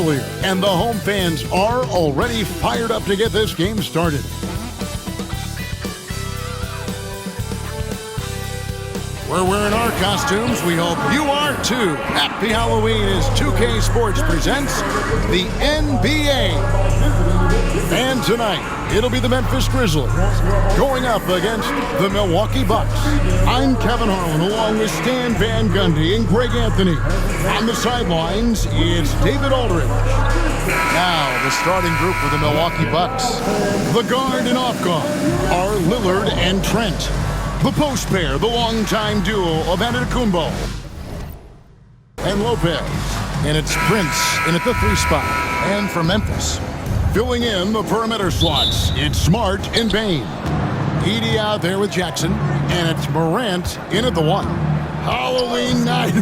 earlier, and the home fans are already fired up to get this game started. We're wearing our costumes. We hope you are too. Happy Halloween as 2K Sports presents the NBA. And tonight, it'll be the Memphis Grizzlies going up against the Milwaukee Bucks. I'm Kevin Harlan along with Stan Van Gundy and Greg Anthony. On the sidelines, it's David Aldridge. Now, the starting group for the Milwaukee Bucks. The guard and off guard are Lillard and Trent. The post pair, the longtime duo of Antetokounmpo and Lopez. And it's Prince in at the 3 spot. And for Memphis, filling in the perimeter slots, it's Smart and Bane. Edey out there with Jackson. And it's Morant in at the 1. Halloween night.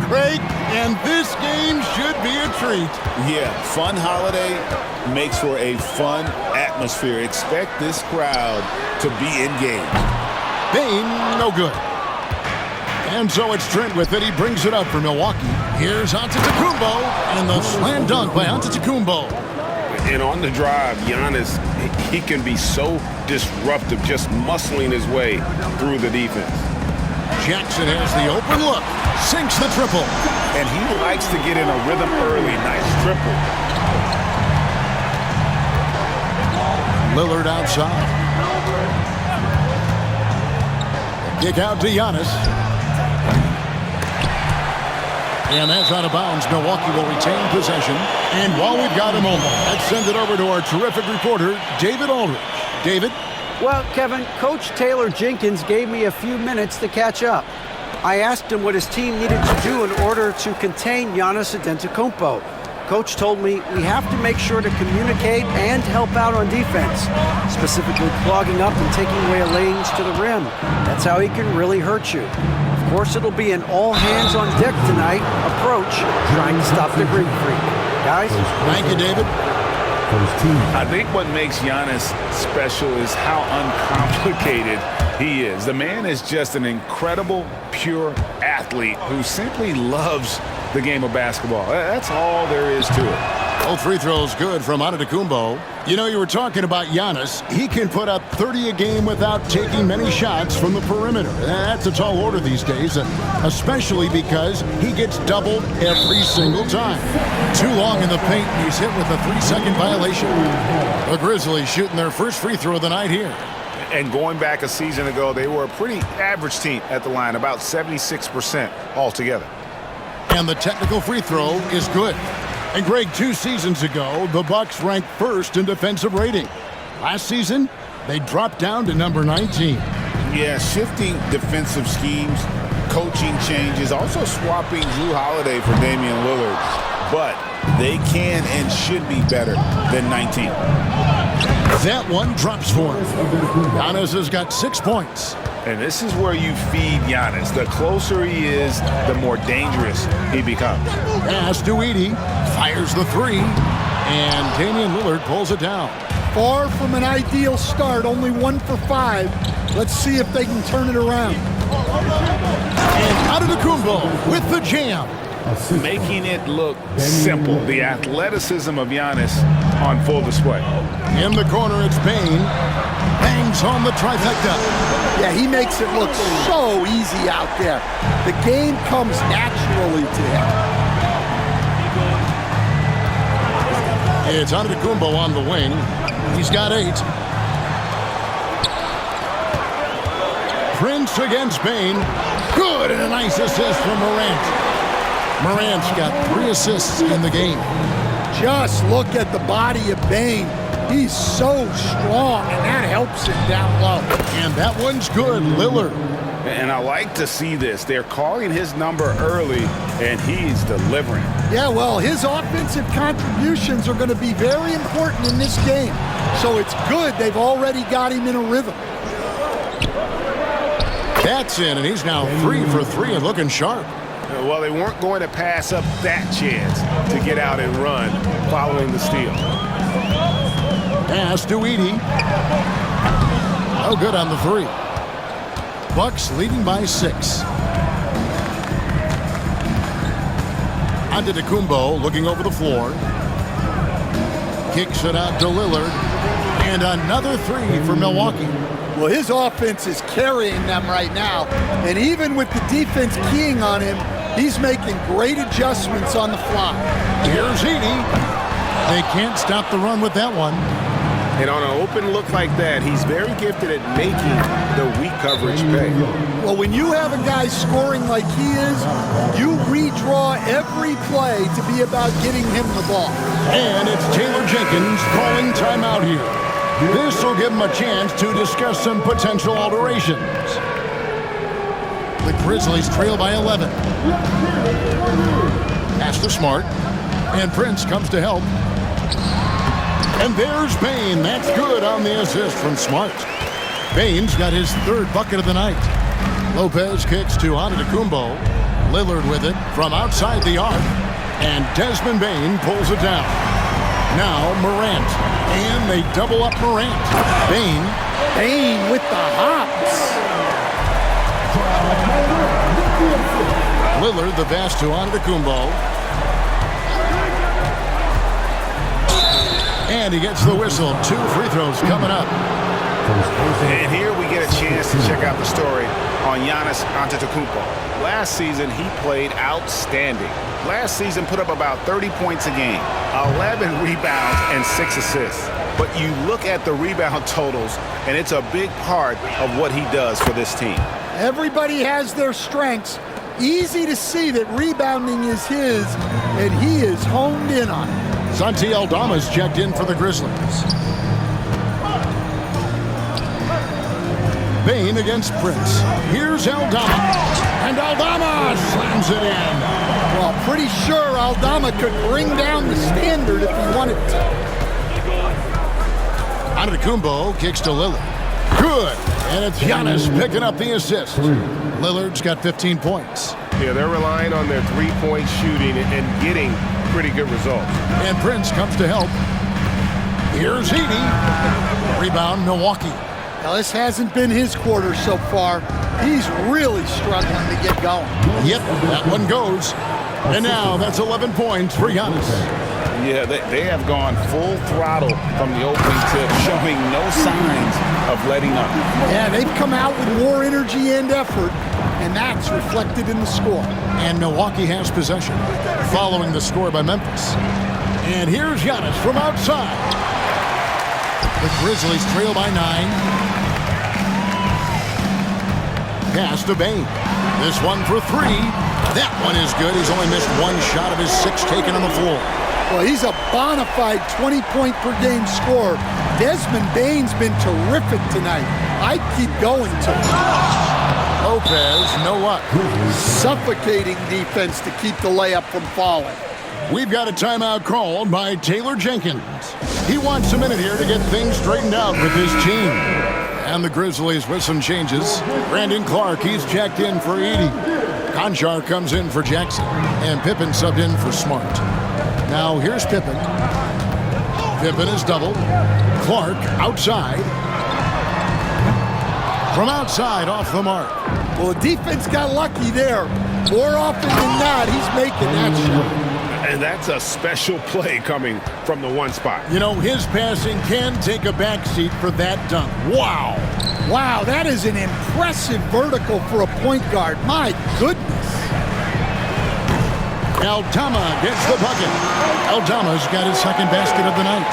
Great. And this game should be a treat. Yeah, fun holiday makes for a fun atmosphere. Expect this crowd to be engaged. Bane, no good. And so it's Trent with it. He brings it up for Milwaukee. Here's Antetokounmpo, and the slam dunk by Antetokounmpo. And on the drive, Giannis, he can be so disruptive, just muscling his way through the defense. Jackson has the open look, sinks the triple. And he likes to get in a rhythm early. Nice triple. Lillard outside. Kick out to Giannis. And that's out of bounds. Milwaukee will retain possession. And while we've got a moment, let's send it over to our terrific reporter, David Aldridge. David? Well, Kevin, Coach Taylor Jenkins gave me a few minutes to catch up. I asked him what his team needed to do in order to contain Giannis Antetokounmpo. Coach told me we have to make sure to communicate and help out on defense, specifically clogging up and taking away lanes to the rim. That's how he can really hurt you. Of course, it'll be an all-hands-on-deck tonight approach, trying to stop the Greek Freak. Guys? Thank you, David. I think what makes Giannis special is how uncomplicated he is. The man is just an incredible, pure athlete who simply loves the game of basketball. That's all there is to it. Both free throws good from Antetokounmpo. You know, you were talking about Giannis. He can put up 30 a game without taking many shots from the perimeter. That's a tall order these days, especially because he gets doubled every single time. Too long in the paint, and he's hit with a 3-second violation. The Grizzlies shooting their first free throw of the night here. And going back a season ago, they were a pretty average team at the line, about 76% altogether. And the technical free throw is good. And Greg, 2 seasons ago, the Bucks ranked first in defensive rating. Last season, they dropped down to number 19. Yeah, shifting defensive schemes, coaching changes, also swapping Jrue Holiday for Damian Lillard. But they can and should be better than 19. That one drops for him. Giannis has got 6 points. And this is where you feed Giannis. The closer he is, the more dangerous he becomes. Pass to Edey. Fires the 3. And Damian Lillard pulls it down. Far from an ideal start. Only 1 for 5. Let's see if they can turn it around. And Antetokounmpo with the jam. Making it look simple. The athleticism of Giannis on full display. In the corner, it's Bane. Bangs home the trifecta. Yeah, he makes it look so easy out there. The game comes naturally to him. It's Antetokounmpo on the wing. He's got 8. Prince against Bane. Good, and a nice assist from Morant. Morant's got 3 assists in the game. Just look at the body of Bane. He's so strong, and that helps him down low. And that one's good, Lillard. And I like to see this. They're calling his number early, and he's delivering. Yeah, well, his offensive contributions are going to be very important in this game. So it's good they've already got him in a rhythm. That's in, and he's now 3 for 3 and looking sharp. Well, they weren't going to pass up that chance to get out and run following the steal. Pass to Edey. Oh, good on the 3. Bucks leading by 6. Antetokounmpo looking over the floor. Kicks it out to Lillard. And another three for Milwaukee. Well, his offense is carrying them right now. And even with the defense keying on him, he's making great adjustments on the fly. Here's Edey. They can't stop the run with that one. And on an open look like that, he's very gifted at making the weak coverage pay. Well, when you have a guy scoring like he is, you redraw every play to be about getting him the ball. And it's Taylor Jenkins calling timeout here. This will give him a chance to discuss some potential alterations. The Grizzlies trail by 11. Pass to Smart. And Prince comes to help. And there's Bane. That's good on the assist from Smart. Bane's got his third bucket of the night. Lopez kicks to Antetokounmpo. Lillard with it from outside the arc. And Desmond Bane pulls it down. Now Morant. And they double up Morant. Bane with the hops. Lillard the pass to Antetokounmpo. And he gets the whistle. 2 free throws coming up. And here we get a chance to check out the story on Giannis Antetokounmpo. Last season, he played outstanding. Last season put up about 30 points a game, 11 rebounds, and 6 assists. But you look at the rebound totals, and it's a big part of what he does for this team. Everybody has their strengths. Easy to see that rebounding is his, and he is honed in on it. Santi Aldama's checked in for the Grizzlies. Bane against Prince. Here's Aldama. And Aldama slams it in. Well, pretty sure Aldama could bring down the standard if he wanted to. Antetokounmpo kicks to Lillard. Good. And it's Giannis picking up the assist. Lillard's got 15 points. Yeah, they're relying on their three-point shooting and getting pretty good results. And Prince comes to help. Here's Edey. Rebound, Milwaukee. Now, this hasn't been his quarter so far. He's really struggling to get going. Yep, that one goes. And now that's 11 points for Giannis. Yeah, they have gone full throttle from the opening tip, showing no signs of letting up. Yeah, they've come out with more energy and effort, and that's reflected in the score. And Milwaukee has possession, following the score by Memphis. And here's Giannis from outside. The Grizzlies trail by 9. Pass to Bane. This one for 3. That one is good. He's only missed 1 shot of his 6 taken on the floor. Well, he's a bona fide 20-point-per-game scorer. Desmond Bane's been terrific tonight. I'd keep going to Lopez, no luck. Suffocating defense to keep the layup from falling. We've got a timeout called by Taylor Jenkins. He wants a minute here to get things straightened out with his team. And the Grizzlies with some changes. Brandon Clark, he's checked in for Edey. Conchar comes in for Jackson. And Pippen subbed in for Smart. Now here's Pippen. Pippen is doubled. Clark outside. From outside off the mark. Well, the defense got lucky there. More often than not, he's making that shot. And that's a special play coming from the one spot. You know, his passing can take a backseat for that dunk. Wow. Wow, that is an impressive vertical for a point guard. My goodness. Aldama gets the bucket. Aldama's got his second basket of the night.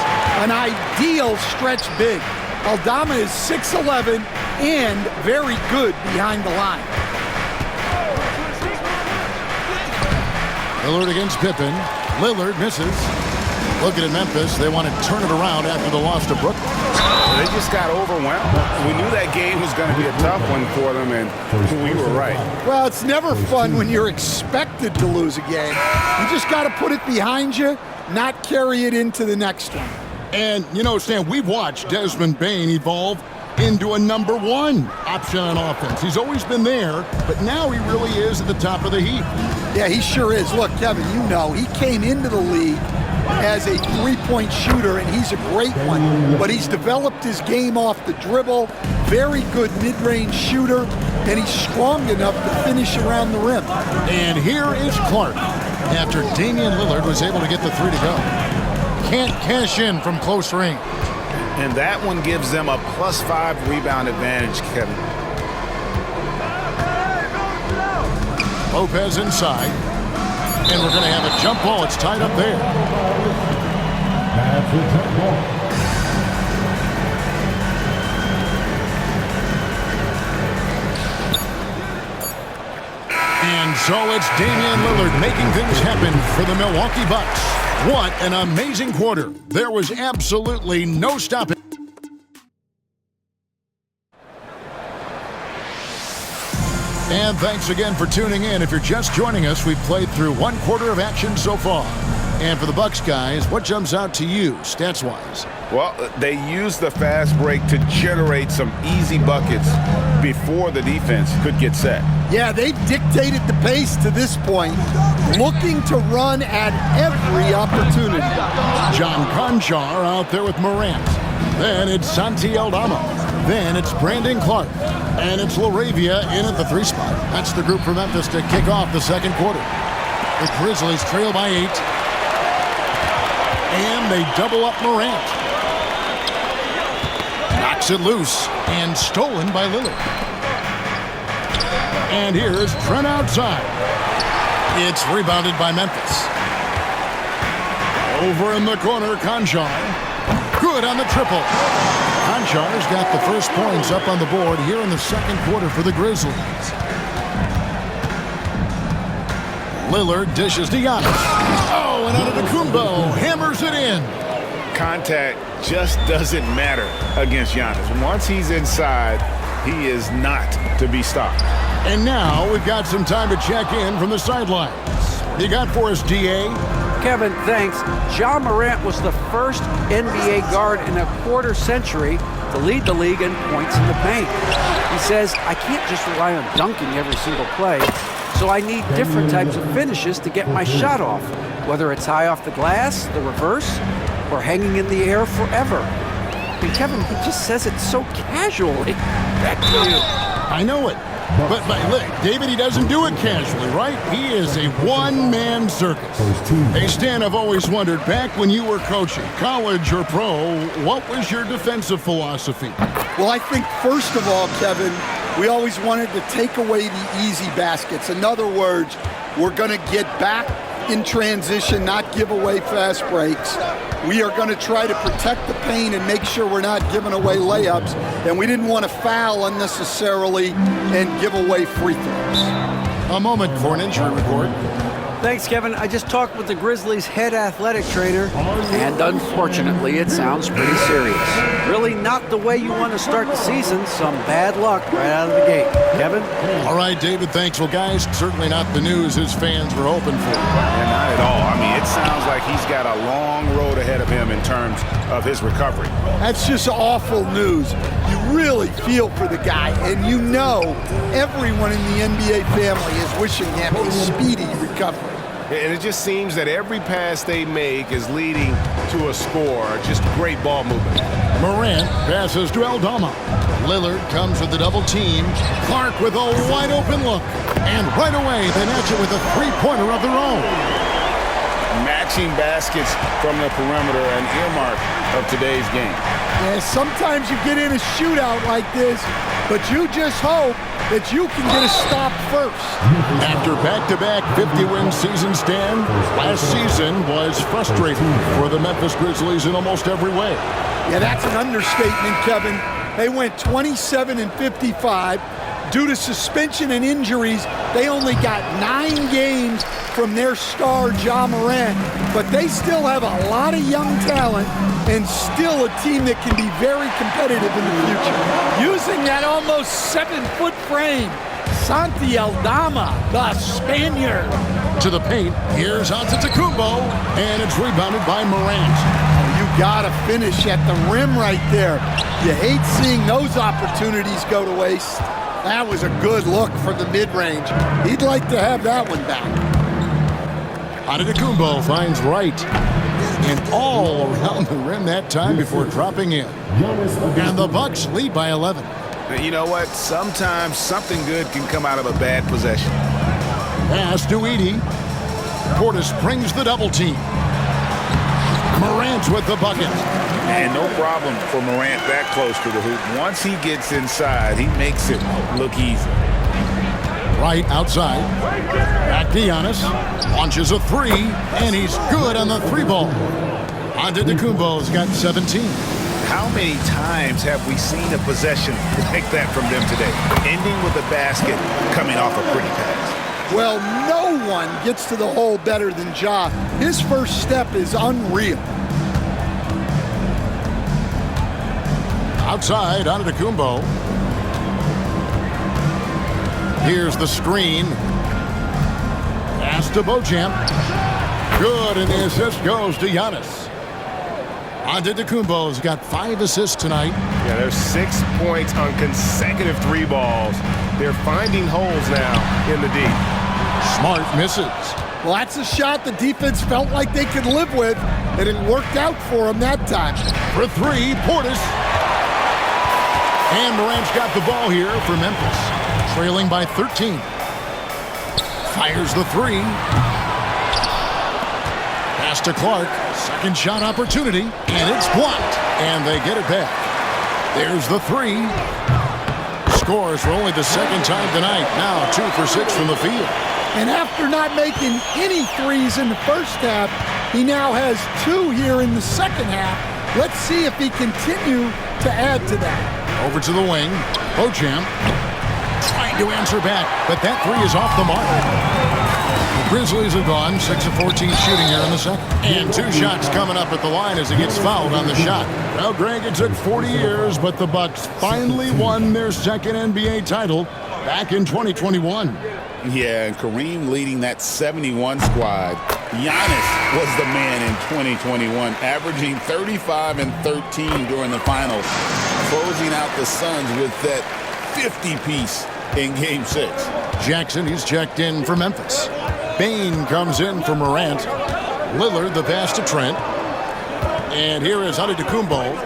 An ideal stretch big. Aldama is 6'11" and very good behind the line. Lillard against Pippen. Lillard misses. Looking at Memphis, they want to turn it around after the loss to Brooklyn. They just got overwhelmed. We knew that game was going to be a tough one for them, and we were right. Well, it's never fun when you're expected to lose a game. You just got to put it behind you, not carry it into the next one. And, you know, Stan, we've watched Desmond Bane evolve into a number 1 option on offense. He's always been there, but now he really is at the top of the heap. Yeah, he sure is. Look, Kevin, you know, he came into the league as a three-point shooter, and he's a great one. But he's developed his game off the dribble, very good mid-range shooter, and he's strong enough to finish around the rim. And here is Clark. after Damian Lillard was able to get the three to go. Can't cash in from close range. And that one gives them a +5 rebound advantage, Kevin. Lopez inside. And we're going to have a jump ball. It's tied up there. And so it's Damian Lillard making things happen for the Milwaukee Bucks. What an amazing quarter. There was absolutely no stopping. And thanks again for tuning in. If you're just joining us, we've played through one quarter of action so far. And for the Bucks guys, what jumps out to you, stats-wise? Well, they used the fast break to generate some easy buckets before the defense could get set. Yeah, they've dictated the pace to this point, looking to run at every opportunity. John Conchar out there with Morant. Then it's Santi Aldama. Then it's Brandon Clark. And it's LaRavia in at the 3 spot. That's the group for Memphis to kick off the second quarter. The Grizzlies trail by 8. And they double up Morant. Knocks it loose and stolen by Lillard. And here's Trent outside. It's rebounded by Memphis. Over in the corner, Conchar. Good on the triple. Conchar's got the first points up on the board here in the second quarter for the Grizzlies. Lillard dishes to Giannis. Oh, and Antetokounmpo hammers it in. Contact just doesn't matter against Giannis. Once he's inside, he is not to be stopped. And now we've got some time to check in from the sidelines. You got for us, D.A.? Kevin, thanks. Ja Morant was the first NBA guard in a quarter century to lead the league in points in the paint. He says, I can't just rely on dunking every single play, so I need different types of finishes to get my shot off, whether it's high off the glass, the reverse, or hanging in the air forever. And Kevin, he just says it so casually. Back to you. I know it. But look, David, he doesn't do it casually, right? He is a one-man circus. Hey, Stan, I've always wondered, back when you were coaching, college or pro, what was your defensive philosophy? Well, I think first of all, Kevin, we always wanted to take away the easy baskets. In other words, we're going to get back in transition, not give away fast breaks. We are going to try to protect the paint and make sure we're not giving away layups. And we didn't want to foul unnecessarily and give away free throws. A moment for an injury report. Thanks, Kevin. I just talked with the Grizzlies' head athletic trainer, and unfortunately, it sounds pretty serious. Really not the way you want to start the season. Some bad luck right out of the gate. Kevin? All right, David, thanks. Well, guys, certainly not the news his fans were hoping for. And not at all. I mean, it sounds like he's got a long road ahead of him in terms of his recovery. That's just awful news. You really feel for the guy, and you know everyone in the NBA family is wishing him a speedy recovery. And it just seems that every pass they make is leading to a score. Just great ball movement. Morant passes to Aldama. Lillard comes with the double team. Clark with a wide open look. And right away, they match it with a three-pointer of their own. Matching baskets from the perimeter, an earmark of today's game. Yeah, sometimes you get in a shootout like this, but you just hope that you can get a stop first. After back-to-back 50-win season, Stan, last season was frustrating for the Memphis Grizzlies in almost every way. Yeah, that's an understatement, Kevin. They went 27-55. Due to suspension and injuries, they only got 9 games from their star, Ja Morant, but they still have a lot of young talent and still a team that can be very competitive in the future. Using that almost 7-foot frame, Santi Aldama, the Spaniard. To the paint, here's Antetokounmpo, and it's rebounded by Morant. You gotta finish at the rim right there. You hate seeing those opportunities go to waste. That was a good look for the mid-range. He'd like to have that one back. Antetokounmpo finds Wright. And all around the rim that time before dropping in. And the Bucks lead by 11. You know what? Sometimes something good can come out of a bad possession. Pass to Edey. Portis brings the double team. Morant with the bucket. And no problem for Morant that close to the hoop. Once he gets inside, he makes it look easy. Right outside. Back to Giannis. Launches a three, and he's good on the three ball. Antetokounmpo's got 17. How many times have we seen a possession like that from them today? Ending with a basket, coming off a pretty pass. Well, no one gets to the hole better than Ja. His first step is unreal. Outside, Antetokounmpo. Here's the screen. Pass to Beauchamp. Good, and the assist goes to Giannis. Antetokounmpo's got 5 assists tonight. Yeah, there's 6 points on consecutive 3 balls. They're finding holes now in the D. Smart misses. Well, that's a shot the defense felt like they could live with, and it worked out for them that time. For 3, Portis. And Morant's got the ball here for Memphis. Trailing by 13. Fires the 3. Pass to Clark. Second shot opportunity. And it's blocked. And they get it back. There's the 3. Scores for only the second time tonight. Now 2 for 6 from the field. And after not making any threes in the first half, he now has 2 here in the second half. Let's see if he continue to add to that. Over to the wing. Beauchamp trying to answer back, but that 3 is off the mark. The Grizzlies have gone 6 of 14 shooting here in the second. And 2 shots coming up at the line as he gets fouled on the shot. Well, Greg, it took 40 years, but the Bucks finally won their second NBA title back in 2021. Yeah, and Kareem leading that 71 squad. Giannis was the man in 2021, averaging 35 and 13 during the finals, closing out the Suns with that 50-piece in Game 6. Jackson, he's checked in for Memphis. Bane comes in for Morant. Lillard, the pass to Trent. And here is Antetokounmpo.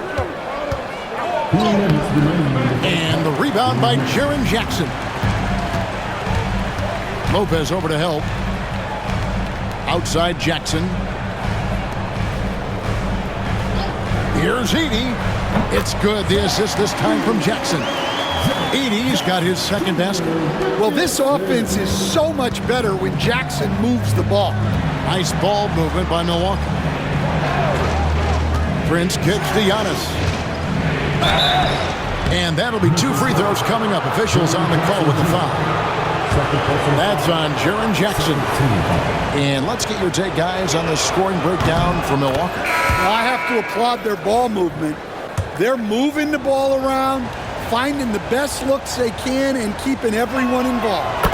And the rebound by Jaren Jackson. Lopez over to help. Outside Jackson. Here's Edey. It's good. The assist this time from Jackson. Edey's got his second basket. Well, this offense is so much better when Jackson moves the ball. Nice ball movement by Milwaukee. Prince kicks to Giannis. And that'll be 2 free throws coming up. Officials on the call with the foul. That's on Jaren Jackson. And let's get your take, guys, on the scoring breakdown for Milwaukee. Well, I have to applaud their ball movement. They're moving the ball around, finding the best looks they can, and keeping everyone involved.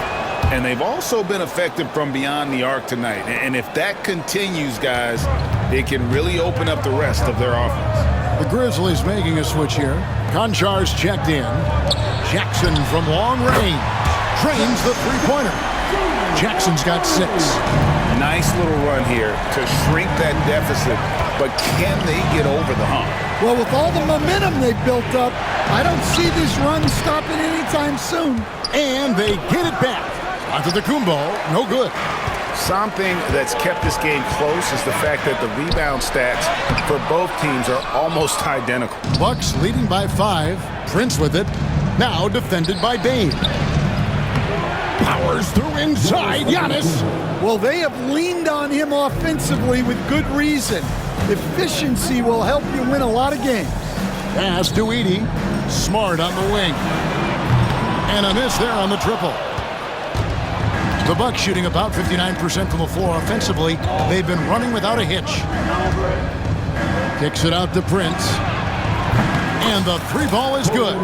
And they've also been effective from beyond the arc tonight. And if that continues, guys, it can really open up the rest of their offense. The Grizzlies making a switch here. Konchar's checked in. Jackson from long range. Drains the three-pointer. Jackson's got 6. Nice little run here to shrink that deficit, but can they get over the hump? Well, with all the momentum they've built up, I don't see this run stopping anytime soon. And they get it back. Antetokounmpo, no good. Something that's kept this game close is the fact that the rebound stats for both teams are almost identical. Bucks leading by 5. Prince with it. Now defended by Bane. Powers through inside. Giannis. Well, they have leaned on him offensively with good reason. Efficiency will help you win a lot of games. Pass to Edey. Smart on the wing. And a miss there on the triple. The Bucks shooting about 59% from the floor offensively. They've been running without a hitch. Kicks it out to Prince. And the 3-ball is good.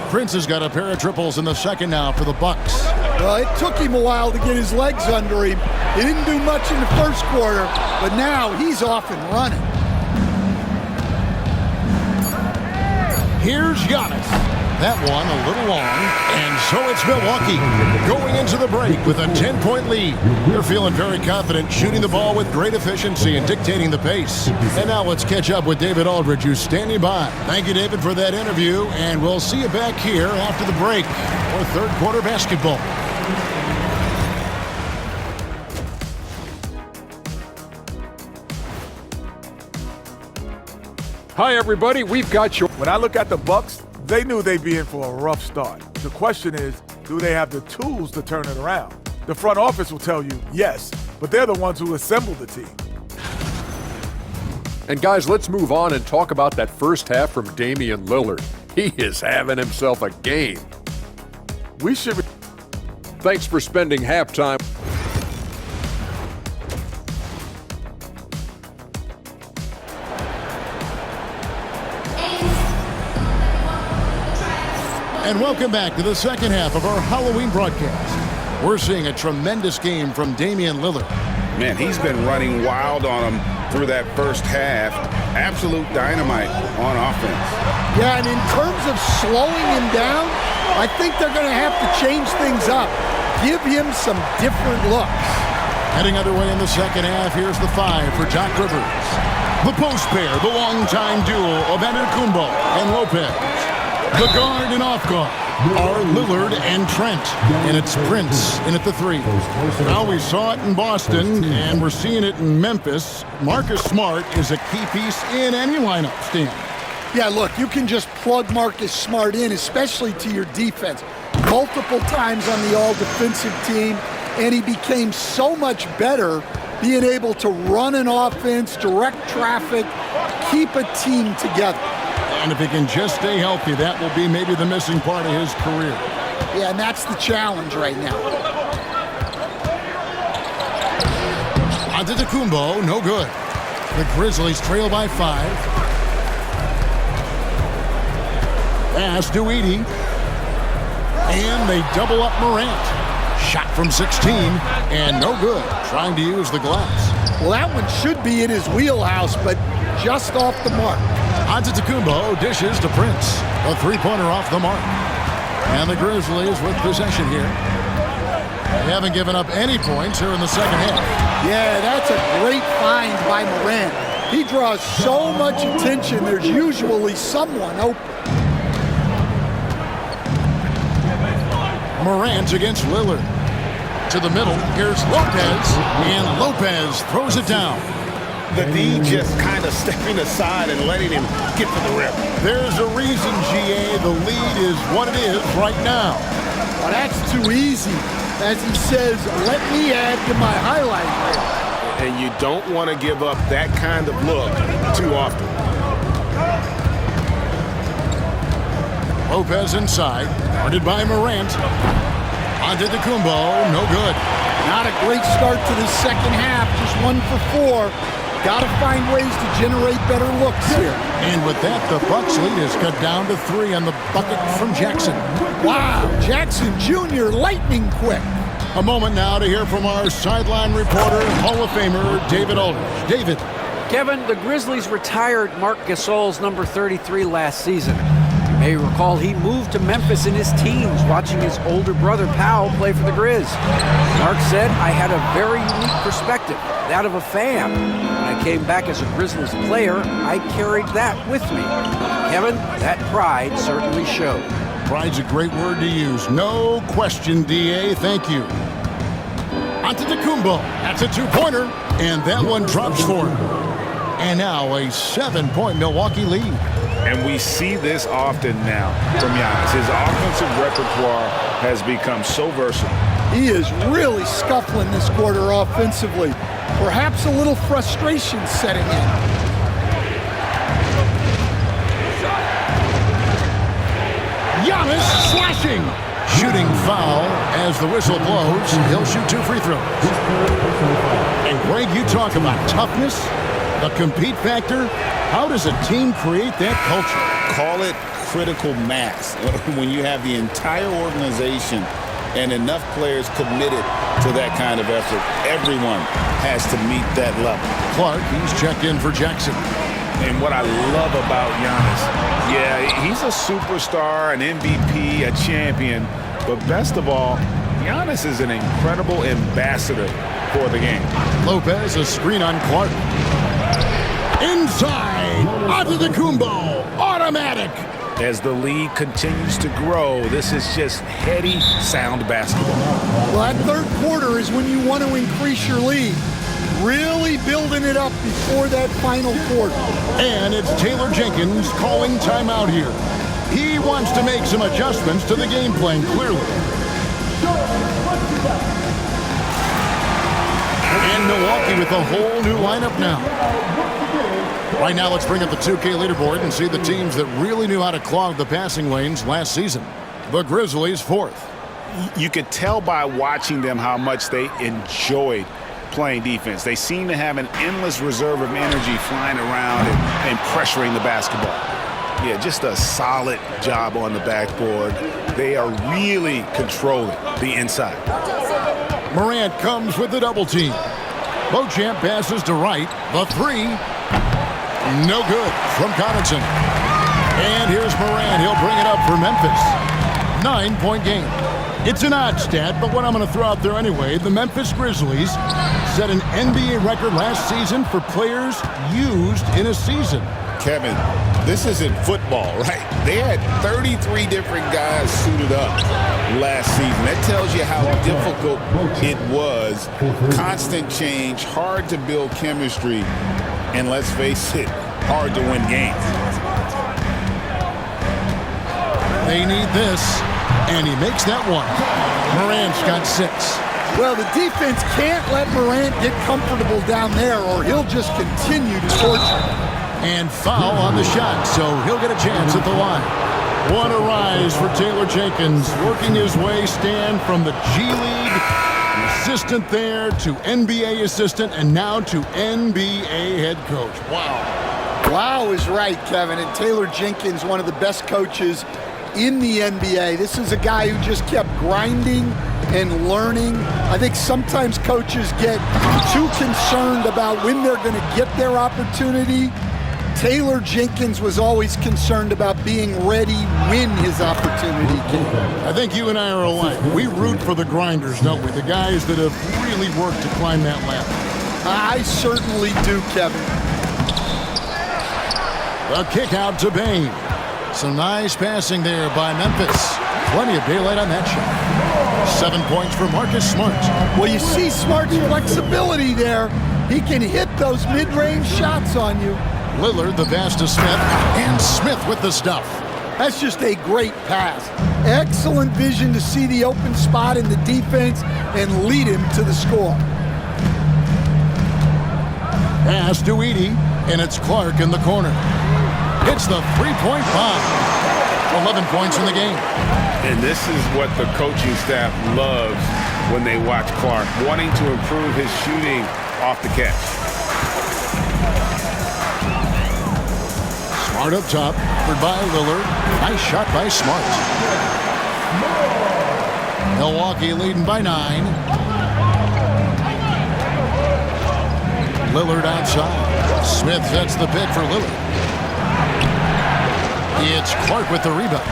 Prince has got a pair of triples in the second now for the Bucks. Well, it took him a while to get his legs under him. He didn't do much in the first quarter, but now he's off and running. Here's Giannis. That one a little long, and so it's Milwaukee going into the break with a 10-point lead. They're feeling very confident, shooting the ball with great efficiency and dictating the pace. And now let's catch up with David Aldridge, who's standing by. Thank you, David, for that interview, and we'll see you back here after the break for third quarter basketball. Hi, everybody. We've got your... When I look at the Bucks, they knew they'd be in for a rough start. The question is, do they have the tools to turn it around? The front office will tell you yes, but they're the ones who assembled the team. And guys, let's move on and talk about that first half from Damian Lillard. He is having himself a game. We should... Thanks for spending halftime. And welcome back to the second half of our Halloween broadcast. We're seeing a tremendous game from Damian Lillard. Man, he's been running wild on him through that first half. Absolute dynamite on offense. Yeah, and in terms of slowing him down, I think they're going to have to change things up. Give him some different looks. Heading underway in the second half, here's the 5 for Doc Rivers. The post pair, the longtime duo of Antetokounmpo and Lopez. The guard and off guard are Lillard and Trent. And it's Prince in at the 3. Now we saw it in Boston, and we're seeing it in Memphis. Marcus Smart is a key piece in any lineup, Stan. Yeah, look, you can just plug Marcus Smart in, especially to your defense. Multiple times on the all-defensive team, and he became so much better being able to run an offense, direct traffic, keep a team together. And if he can just stay healthy, that will be maybe the missing part of his career. Yeah, and that's the challenge right now. Antetokounmpo, no good. The Grizzlies trail by 5. Pass to Edey. And they double up Morant. Shot from 16, and no good. Trying to use the glass. Well, that one should be in his wheelhouse, but just off the mark. Antetokounmpo dishes to Prince. A three-pointer off the mark. And the Grizzlies with possession here. They haven't given up any points here in the second half. Yeah, that's a great find by Morant. He draws so much attention, there's usually someone open. Morant against Lillard. To the middle, here's Lopez, and Lopez throws it down. The D just kind of stepping aside and letting him get to the rim. There's a reason, GA, the lead is what it is right now. Well, that's too easy. As he says, let me add to my highlight reel. And you don't want to give up that kind of look too often. Lopez inside, guarded by Morant. Antetokounmpo, no good. Not a great start to the second half, just 1 for 4. Got to find ways to generate better looks here. And with that, the Bucks lead is cut down to 3 on the bucket from Jackson. Wow, Jackson Jr. lightning quick. A moment now to hear from our sideline reporter, Hall of Famer David Aldridge. David. Kevin, the Grizzlies retired Marc Gasol's number 33 last season. You may recall he moved to Memphis in his teens, watching his older brother Powell play for the Grizz. Mark said, I had a very unique perspective, that of a fan. When I came back as a Grizzlies player, I carried that with me. Kevin, that pride certainly showed. Pride's a great word to use. No question, DA. Thank you. Antetokounmpo. That's a two-pointer. And that one drops for him. And now a 7-point Milwaukee lead. And we see this often now from Giannis. His offensive repertoire has become so versatile. He is really scuffling this quarter offensively. Perhaps a little frustration setting in. Giannis slashing. Shooting foul as the whistle blows. He'll shoot 2 free throws. And Greg, you talk about toughness, the compete factor. How does a team create that culture? Call it critical mass. When you have the entire organization and enough players committed to that kind of effort, everyone has to meet that level. Clark, he's checked in for Jackson. And what I love about Giannis, yeah, he's a superstar, an MVP, a champion, but best of all, Giannis is an incredible ambassador for the game. Lopez, a screen on Clark. Inside, Antetokounmpo, automatic. As the lead continues to grow, this is just heady, sound basketball. Well, that third quarter is when you want to increase your lead. really building it up before that final quarter. And it's Taylor Jenkins calling timeout here. He wants to make some adjustments to the game plan, clearly. And Milwaukee with a whole new lineup now. Right now, let's bring up the 2K leaderboard and see the teams that really knew how to clog the passing lanes last season. The Grizzlies, 4th. You could tell by watching them how much they enjoyed playing defense. They seem to have an endless reserve of energy flying around and pressuring the basketball. Yeah, just a solid job on the backboard. They are really controlling the inside. Morant comes with the double team. Beauchamp passes to Wright. The 3. No good from Connaughton. And here's Morant. He'll bring it up for Memphis. 9-point game. It's an odd stat, but what I'm going to throw out there anyway, the Memphis Grizzlies set an NBA record last season for players used in a season. Kevin, this isn't football, right? They had 33 different guys suited up last season. That tells you how difficult it was. Constant change, hard to build chemistry, and let's face it, hard to win games. They need this, and he makes that one. Morant's got 6. Well, the defense can't let Morant get comfortable down there or he'll just continue to torture. And foul on the shot, so he'll get a chance at the line. What a rise for Taylor Jenkins, working his way, Stan, from the G League assistant there to NBA assistant and now to NBA head coach. Wow. Wow is right, Kevin. And Taylor Jenkins, one of the best coaches in the NBA. This is a guy who just kept grinding and learning. I think sometimes coaches get too concerned about when they're going to get their opportunity. Taylor Jenkins was always concerned about being ready when his opportunity came. I think you and I are alike. We root for the grinders, don't we? The guys that have really worked to climb that ladder. I certainly do, Kevin. A kick out to Bain. Some nice passing there by Memphis. Plenty of daylight on that shot. 7 points for Marcus Smart. Well, you see Smart's flexibility there. He can hit those mid-range shots on you. Lillard, the pass to Smith, and Smith with the stuff. That's just a great pass. Excellent vision to see the open spot in the defense and lead him to the score. Pass to Edey, and it's Clark in the corner. Hits the three-point bomb. 11 points in the game. And this is what the coaching staff loves when they watch Clark, wanting to improve his shooting off the catch. Smart up top, covered by Lillard. Nice shot by Smart. Milwaukee leading by 9. Lillard outside. Smith sets the pick for Lillard. It's Clark with the rebound.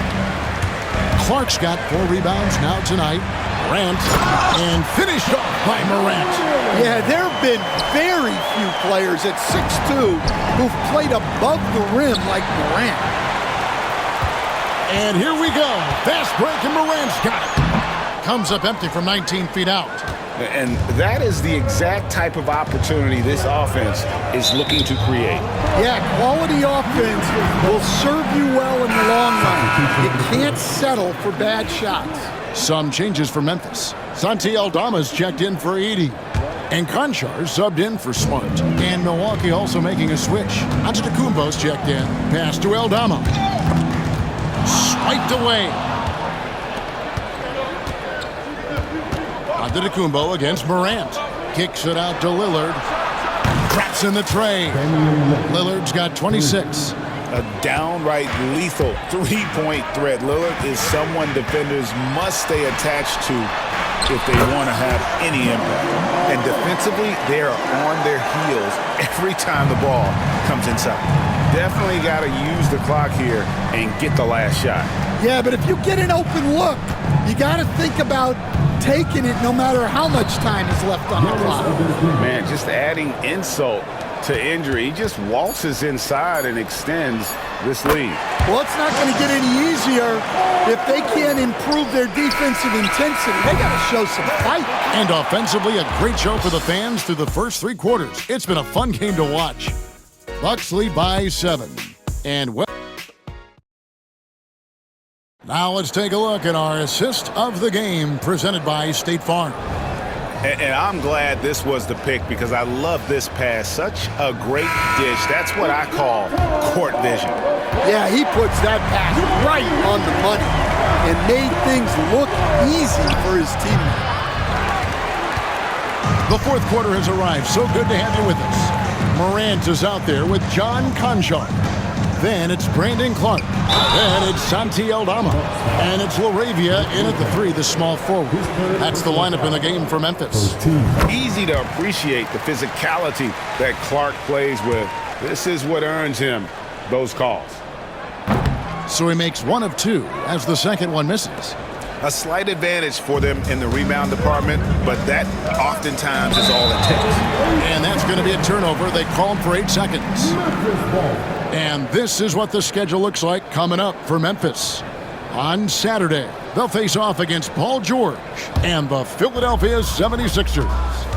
Clark's got 4 rebounds now tonight. Morant, and finished off by Morant. Yeah, there have been very few players at 6'2" who've played above the rim like Morant. And here we go. Fast break, and Morant's got it. Comes up empty from 19 feet out. And that is the exact type of opportunity this offense is looking to create. Yeah, quality offense will serve you well in the long run. You can't settle for bad shots. Some changes for Memphis. Santi Aldama's checked in for Edey. And Conchar subbed in for Smart. And Milwaukee also making a switch. Antetokounmpo's checked in. Pass to Aldama. Swiped away. Antetokounmpo against Morant. Kicks it out to Lillard. Traps in the tray. Lillard's got 26. A downright lethal three-point threat. Lillard is someone defenders must stay attached to if they want to have any impact. And defensively, they are on their heels every time the ball comes inside. Definitely got to use the clock here and get the last shot. Yeah, but if you get an open look, you got to think about taking it no matter how much time is left on the clock. Man, just adding insult to injury. He just waltzes inside and extends this lead. Well, it's not going to get any easier if they can't improve their defensive intensity. They got to show some fight. And offensively, a great show for the fans through the first 3 quarters. It's been a fun game to watch. Bucks lead by 7. And now let's take a look at our assist of the game presented by State Farm. And I'm glad this was the pick because I love this pass. Such a great dish. That's what I call court vision. Yeah, he puts that pass right on the money and made things look easy for his teammate. The fourth quarter has arrived. So good to have you with us. Morant is out there with John Conchar. Then it's Brandon Clark. Then it's Santi Aldama. And it's LaRavia in at the 3, the small forward. That's the lineup in the game for Memphis. Easy to appreciate the physicality that Clark plays with. This is what earns him those calls. So he makes 1 of 2 as the second one misses. A slight advantage for them in the rebound department, but that oftentimes is all it takes. And that's going to be a turnover. They called for 8 seconds. And this is what the schedule looks like coming up for Memphis. On Saturday, they'll face off against Paul George and the Philadelphia 76ers.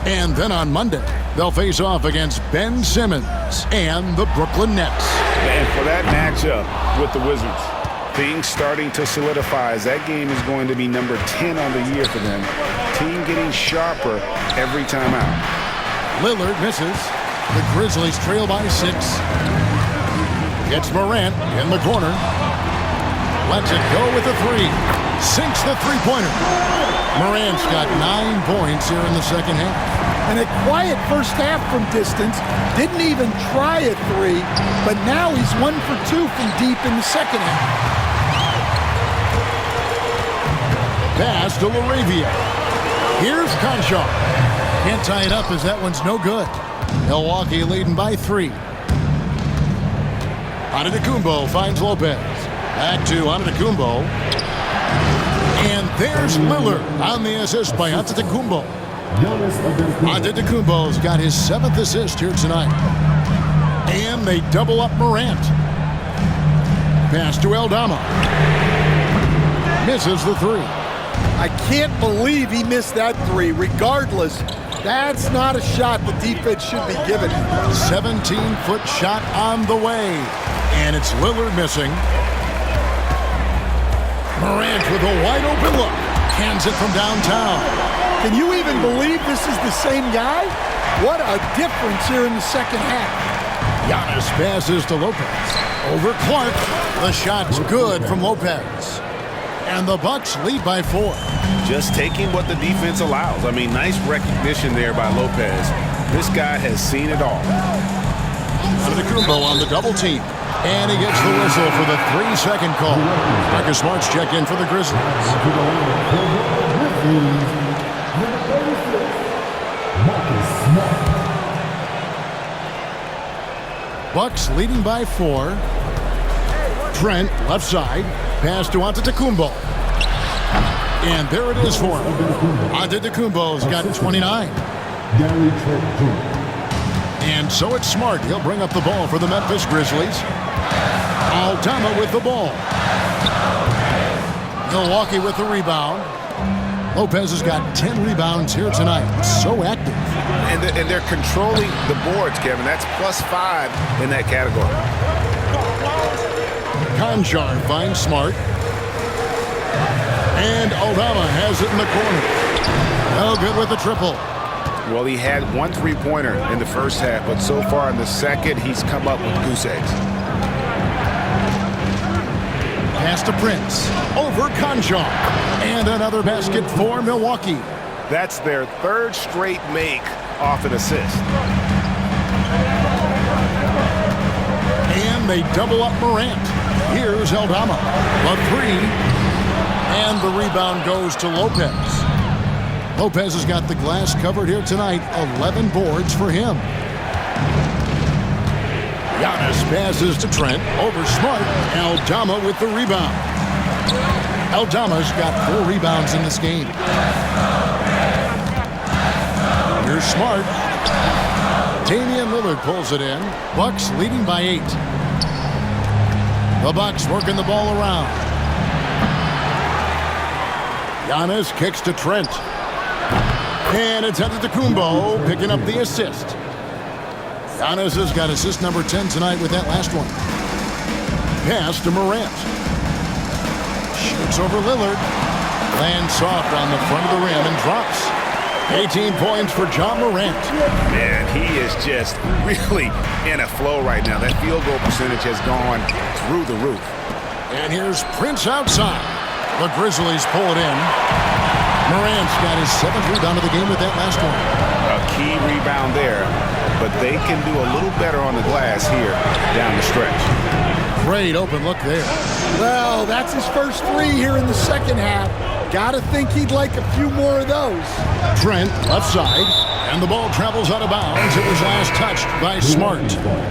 And then on Monday, they'll face off against Ben Simmons and the Brooklyn Nets. And for that matchup with the Wizards, things starting to solidify as that game is going to be number 10 on the year for them. Team getting sharper every time out. Lillard misses. The Grizzlies trail by 6. It's Morant in the corner. Lets it go with the 3. Sinks the three-pointer. Morant's got 9 points here in the second half. And a quiet first half from distance. Didn't even try a 3, but now he's 1 for 2 from deep in the second half. Pass to LaRavia. Here's Conchar. Can't tie it up as that one's no good. Milwaukee leading by 3. Antetokounmpo finds Lopez. Back to Antetokounmpo. And there's Lillard on the assist by Antetokounmpo. Antetokounmpo's got his 7th assist here tonight. And they double up Morant. Pass to Aldama. Misses the 3. I can't believe he missed that 3. Regardless, that's not a shot the defense should be giving. 17-foot shot on the way. And it's Lillard missing. Morant with a wide open look. Cans it from downtown. Can you even believe this is the same guy? What a difference here in the second half. Giannis passes to Lopez. Over Clark. The shot's good from Lopez. And the Bucks lead by 4. Just taking what the defense allows. I mean, nice recognition there by Lopez. This guy has seen it all. Antetokounmpo on the double team. And he gets the whistle for the 3-second call. Marcus Smart's checked in for the Grizzlies. Bucks leading by 4. Trent, left side. Pass to Antetokounmpo. And there it is for him. Antetokounmpo's got 29. And so it's Smart. He'll bring up the ball for the Memphis Grizzlies. Aldama with the ball. Milwaukee with the rebound. Lopez has got 10 rebounds here tonight. So active. And they're controlling the boards, Kevin. That's +5 in that category. Conchar finds Smart. And Aldama has it in the corner. No good with the triple. Well, he had 1 3-pointer in the first half, but so far in the second, he's come up with goose eggs. Pass to Prince. Over Conchar. And another basket for Milwaukee. That's their 3rd straight make off an assist. And they double up Morant. Here's Aldama. A 3. And the rebound goes to Lopez. Lopez has got the glass covered here tonight. 11 boards for him. Giannis passes to Trent. Over Smart. Aldama with the rebound. Aldama's got 4 rebounds in this game. Here's Smart. Damian Lillard pulls it in. Bucks leading by 8. The Bucks working the ball around. Giannis kicks to Trent. And it's Antetokounmpo picking up the assist. Giannis has got assist number 10 tonight with that last one. Pass to Morant. Shoots over Lillard. Lands soft on the front of the rim and drops. 18 points for John Morant. Man, he is just really in a flow right now. That field goal percentage has gone through the roof. And here's Prince outside. The Grizzlies pull it in. Morant's got his 7th rebound of the game with that last one. A key rebound there, but they can do a little better on the glass here down the stretch. Great open look there. Well, that's his first 3 here in the second half. Gotta think he'd like a few more of those. Trent, left side, and the ball travels out of bounds. It was last touched by Smart.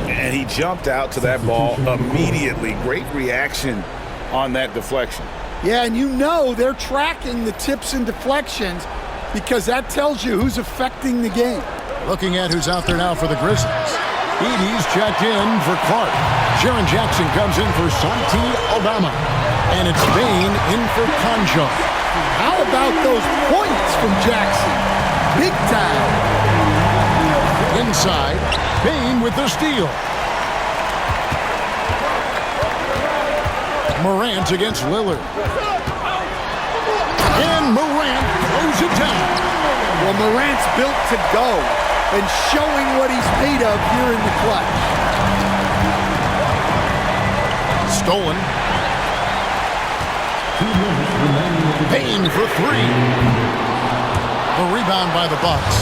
And he jumped out to that ball immediately. Great reaction on that deflection. Yeah, and you know they're tracking the tips and deflections because that tells you who's affecting the game. Looking at who's out there now for the Grizzlies. Edey's checked in for Clark. Jaren Jackson comes in for Santi Aldama. And it's Bane in for Conjo. How about those points from Jackson? Big time. Inside, Bane with the steal. Morant against Lillard. And Morant throws it down. Well, Morant's built to go and showing what he's made of here in the clutch. Stolen. Payne for 3. The rebound by the Bucks.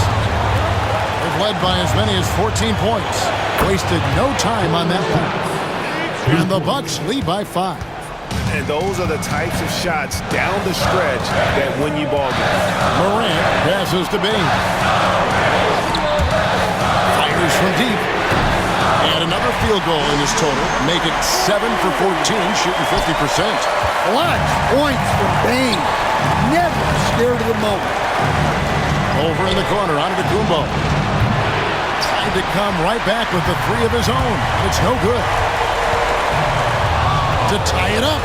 They've led by as many as 14 points. Wasted no time on that pass. And the Bucks lead by 5. And those are the types of shots down the stretch that win you ball games. Morant passes to Bane. Fires from deep. And another field goal in his total. Make it 7 for 14, shooting 50%. Clutch points from Bane. Never scared of the moment. Over in the corner, Antetokounmpo. Trying to come right back with the 3 of his own. It's no good. To tie it up.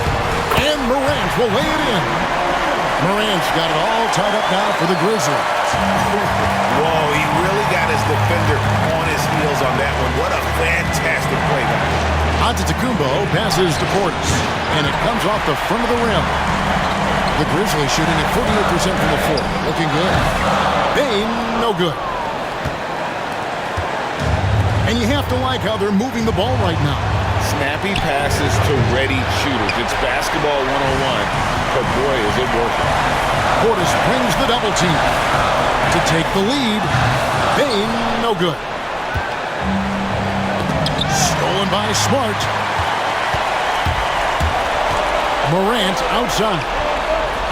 And Morant will lay it in. Morant's got it all tied up now for the Grizzlies. Whoa, he really got his defender on his heels on that one. What a fantastic play back. Antetokounmpo passes to Portis, and it comes off the front of the rim. The Grizzlies shooting at 48% from the floor. Looking good. Bane, no good. And you have to like how they're moving the ball right now. Snappy passes to ready shooters. It's basketball 101, but boy, is it working. Portis brings the double team. To take the lead, Bane, no good. Stolen by Smart. Morant outside.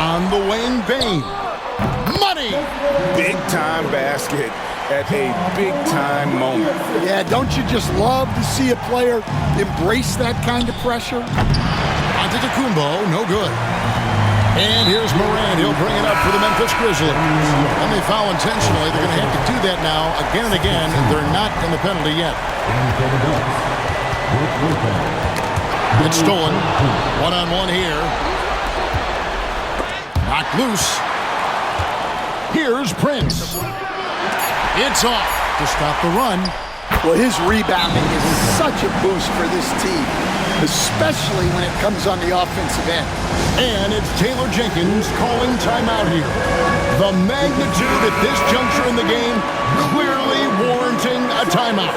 On the wing, Bane. Money! Big time basket at a big time moment. Yeah, don't you just love to see a player embrace that kind of pressure? Antetokounmpo, no good. And here's Morant. He'll bring it up for the Memphis Grizzlies. And they foul intentionally. They're going to have to do that now again and again. They're not in the penalty yet. It's stolen. One-on-one here. Knocked loose. Here's Prince. It's off to stop the run. Well, his rebounding is such a boost for this team, especially when it comes on the offensive end. And it's Taylor Jenkins calling timeout here. The magnitude at this juncture in the game clearly warranting a timeout.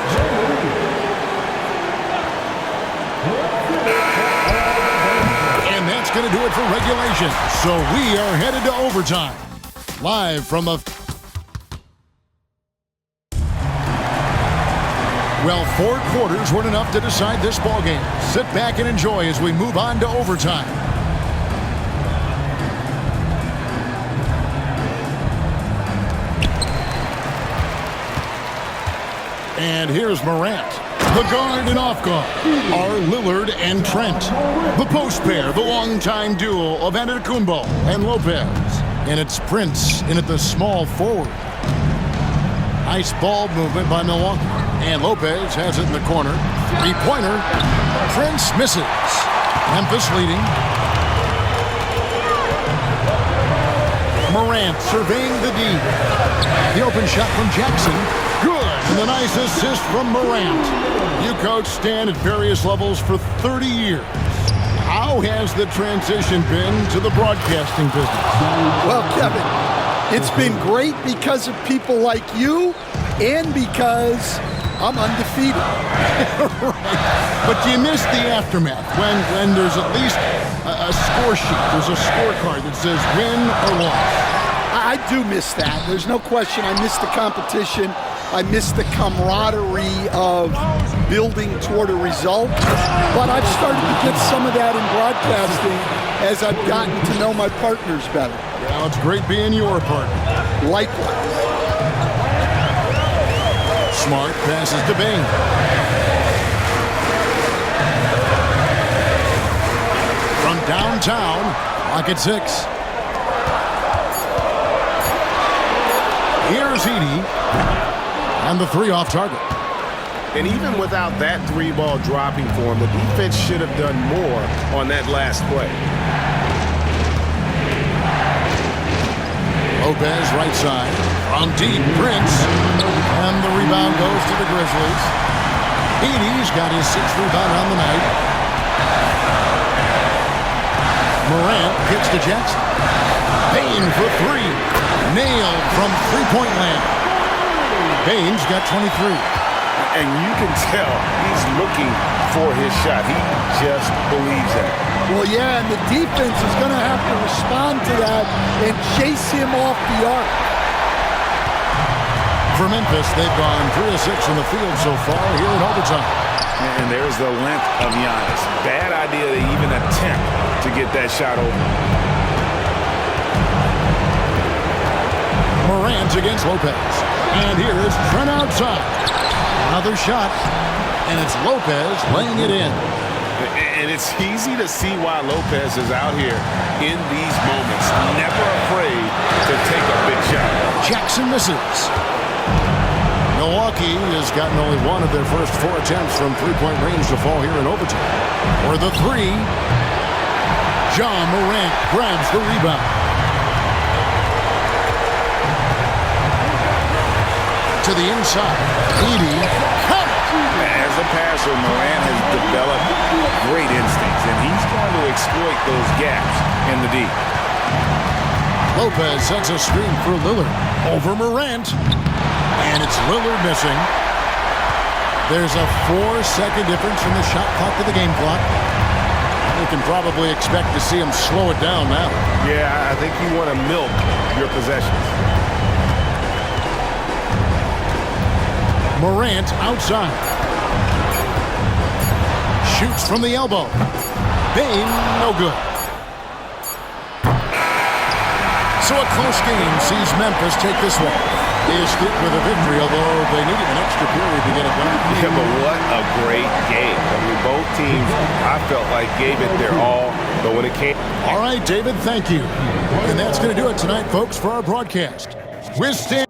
And that's going to do it for regulation. So we are headed to overtime. Live from the... Well, 4 quarters weren't enough to decide this ballgame. Sit back and enjoy as we move on to overtime. And here's Morant. The guard and off guard are Lillard and Trent. The post pair, the longtime duo of Antetokounmpo and Lopez. And it's Prince in at the small forward. Nice ball movement by Milwaukee. And Lopez has it in the corner. Three-pointer. Prince misses. Memphis leading. Morant surveying the D. The open shot from Jackson. Good. And the nice assist from Morant. You coach Stan at various levels for 30 years. How has the transition been to the broadcasting business? Well, Kevin, it's been great because of people like you and because I'm undefeated. Right. But do you miss the aftermath when there's at least a score sheet? There's a scorecard that says win or loss. I do miss that. There's no question. I miss the competition. I miss the camaraderie of building toward a result. But I've started to get some of that in broadcasting as I've gotten to know my partners better. Well, it's great being your partner. Likewise. Smart passes to Bain. From downtown, clock at 6. Here's Edey. And the three off target. And even without that three ball dropping for him, the defense should have done more on that last play. Lopez right side. From deep, Prince. And the rebound goes to the Grizzlies. Edey's got his 6th rebound on the night. Morant gets to Jackson. Bain for three. Nailed from three-point land. Bain's got 23. And you can tell he's looking for his shot. He just believes in it. Well, yeah, and the defense is going to have to respond to that and chase him off the arc. For Memphis, they've gone 3 of 6 in the field so far here in overtime. And there's the length of Giannis. Bad idea to even attempt to get that shot over. Morant against Lopez. And here's Trent outside. Another shot. And it's Lopez laying it in. And it's easy to see why Lopez is out here in these moments. Never afraid to take a big shot. Jackson misses. Milwaukee has gotten only one of their first 4 attempts from three-point range to fall here in overtime. For the three, John Morant grabs the rebound. To the inside, Edey. As a passer, Morant has developed great instincts, and he's going to exploit those gaps in the D. Lopez sets a screen for Lillard. Over Morant. And it's Lillard missing. There's a 4-second difference from the shot clock to the game clock. You can probably expect to see him slow it down now. Yeah, I think you want to milk your possessions. Morant outside. Shoots from the elbow. Bain, no good. So a close game sees Memphis take this one. They escape with a victory, although they needed an extra period to get it done. Yeah, but what a great game. I mean, both teams, I felt like, gave it their all, but when it came... All right, David, thank you. And that's going to do it tonight, folks, for our broadcast. With Stan